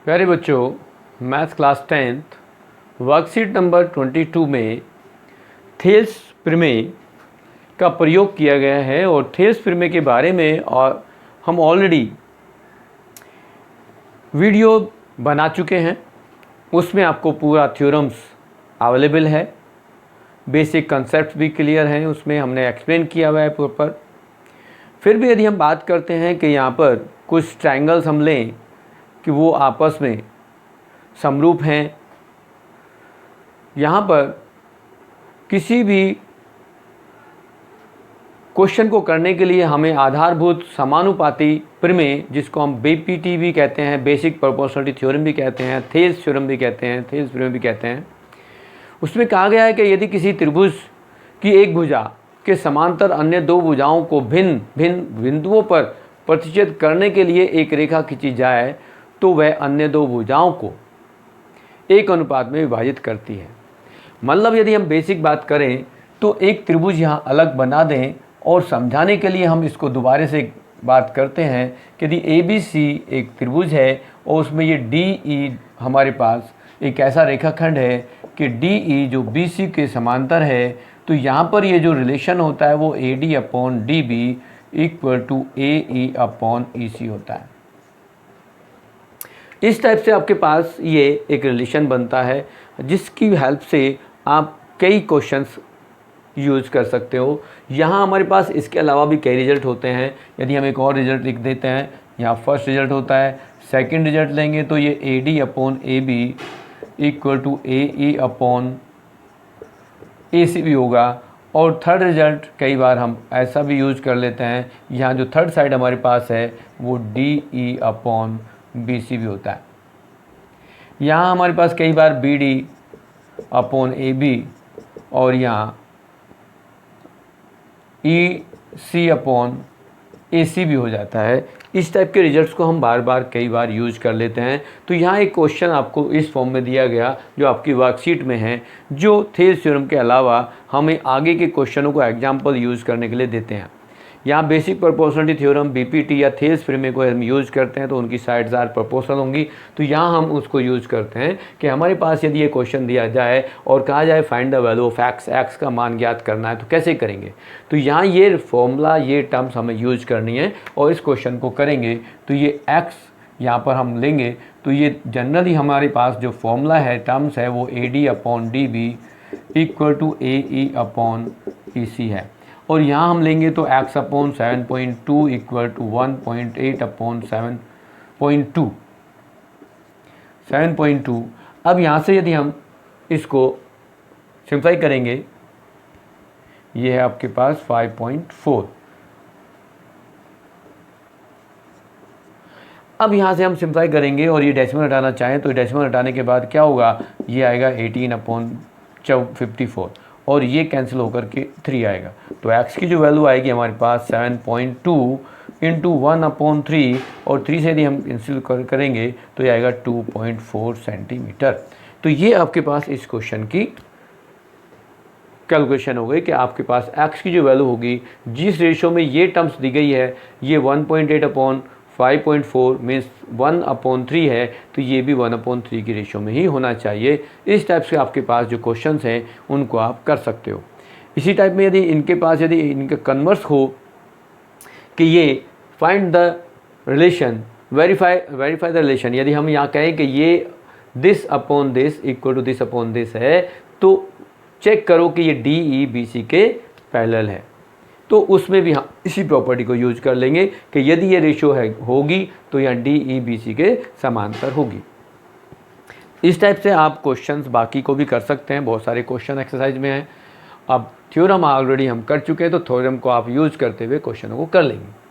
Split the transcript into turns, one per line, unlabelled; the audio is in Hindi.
प्यारे बच्चों, maths class 10th worksheet number 22 में थेल्स प्रमेय का प्रयोग किया गया है और थेल्स प्रमेय के बारे में और हम ऑलरेडी वीडियो बना चुके हैं। उसमें आपको पूरा थ्योरम्स अवेलेबल है, बेसिक कंसेप्ट भी क्लियर हैं, उसमें हमने एक्सप्लेन किया हुआ है प्रॉपर। फिर भी यदि हम बात करते हैं कि यहाँ पर कुछ ट्रायंगल्स हम लें कि वो आपस में समरूप हैं, यहाँ पर किसी भी क्वेश्चन को करने के लिए हमें आधारभूत समानुपाती प्रमेय, जिसको हम बीपीटी भी कहते हैं, बेसिक प्रोपोर्शनलिटी थ्योरम भी कहते हैं, थेल्स थ्योरम भी कहते हैं, थेल्स प्रमेय भी कहते हैं, उसमें कहा गया है कि यदि किसी त्रिभुज की एक भुजा के समांतर अन्य दो भुजाओं को भिन्न भिन्न बिंदुओं पर प्रतिच्छेद करने के लिए एक रेखा खींची जाए तो वह अन्य दो भुजाओं को एक अनुपात में विभाजित करती है। मतलब यदि हम बेसिक बात करें तो एक त्रिभुज यहाँ अलग बना दें और समझाने के लिए हम इसको दोबारा से बात करते हैं कि यदि ABC एक त्रिभुज है और उसमें ये DE हमारे पास एक ऐसा रेखाखंड है कि DE जो BC के समांतर है, तो यहाँ पर ये जो रिलेशन होता है वो AD/DB इक्वल टू AE/EC होता है। इस टाइप से आपके पास ये एक रिलेशन बनता है जिसकी हेल्प से आप कई क्वेश्चंस यूज़ कर सकते हो। यहाँ हमारे पास इसके अलावा भी कई रिजल्ट होते हैं। यदि हम एक और रिजल्ट लिख देते हैं, यहाँ फर्स्ट रिजल्ट होता है, सेकंड रिजल्ट लेंगे तो ये AD/AB इक्वल टू AE/AC भी होगा। और थर्ड रिजल्ट कई बार हम ऐसा भी यूज़ कर लेते हैं, यहाँ जो थर्ड साइड हमारे पास है वो DE/BC भी होता है। यहाँ हमारे पास कई बार BD/AB और यहाँ EC/AC भी हो जाता है। इस टाइप के रिजल्ट्स को हम बार बार कई बार यूज़ कर लेते हैं। तो यहाँ एक क्वेश्चन आपको इस फॉर्म में दिया गया जो आपकी वर्कशीट में है, जो थेल्स थ्योरम के अलावा हमें आगे के क्वेश्चनों को एग्जाम्पल यूज़ करने के लिए देते हैं। यहाँ बेसिक प्रोपोर्शनलिटी थ्योरम बीपीटी या थेल्स प्रमेय को हम यूज़ करते हैं तो उनकी साइड्स आर प्रोपोर्शनल होंगी। तो यहाँ हम उसको यूज़ करते हैं कि हमारे पास यदि ये क्वेश्चन दिया जाए और कहा जाए find the value of x का मान ज्ञात करना है तो कैसे करेंगे। तो यहाँ ये फॉर्मूला, ये टर्म्स हमें यूज करनी है और इस क्वेश्चन को करेंगे। तो ये एक्स यहाँ पर हम लेंगे तो ये जनरली हमारे पास जो फॉर्मूला है, टर्म्स है, वो AD/DB इक्वल टू AE/EC है। और यहाँ हम लेंगे तो x/7.2 इक्वल टू 1.8/7.2। अब यहाँ से यदि हम इसको सिंप्लाई करेंगे, ये है आपके पास 5.4। अब यहाँ से हम सिंप्लाई करेंगे और ये डेसिमल हटाना चाहें तो डेसिमल हटाने के बाद क्या होगा, ये आएगा 18/54 और ये कैंसिल होकर के 3 आएगा। तो x की जो वैल्यू आएगी हमारे पास 7.2 इंटू 1/3 और 3 से यदि हम कैंसिल करेंगे तो ये आएगा 2.4 सेंटीमीटर। तो ये आपके पास इस क्वेश्चन की कैलकुलेशन हो गई कि आपके पास x की जो वैल्यू होगी, जिस रेशो में ये टर्म्स दी गई है, ये 1.8/5.4 मीन्स 1/3 है, तो ये भी 1/3 की रेशो में ही होना चाहिए। इस टाइप से आपके पास जो क्वेश्चंस हैं उनको आप कर सकते हो। इसी टाइप में यदि इनके कन्वर्स हो कि ये find the relation, verify the relation, यदि हम यहाँ कहें कि ये this/this इक्वल टू this/this है, तो चेक करो कि ये DE/BC के पैरेलल है, तो उसमें भी हम इसी प्रॉपर्टी को यूज कर लेंगे कि यदि ये रेशो होगी तो यहाँ DE/BC के समांतर होगी। इस टाइप से आप क्वेश्चंस बाकी को भी कर सकते हैं, बहुत सारे क्वेश्चन एक्सरसाइज में हैं। अब थ्योरम ऑलरेडी हम कर चुके हैं तो थ्योरम को आप यूज करते हुए क्वेश्चनों को कर लेंगे।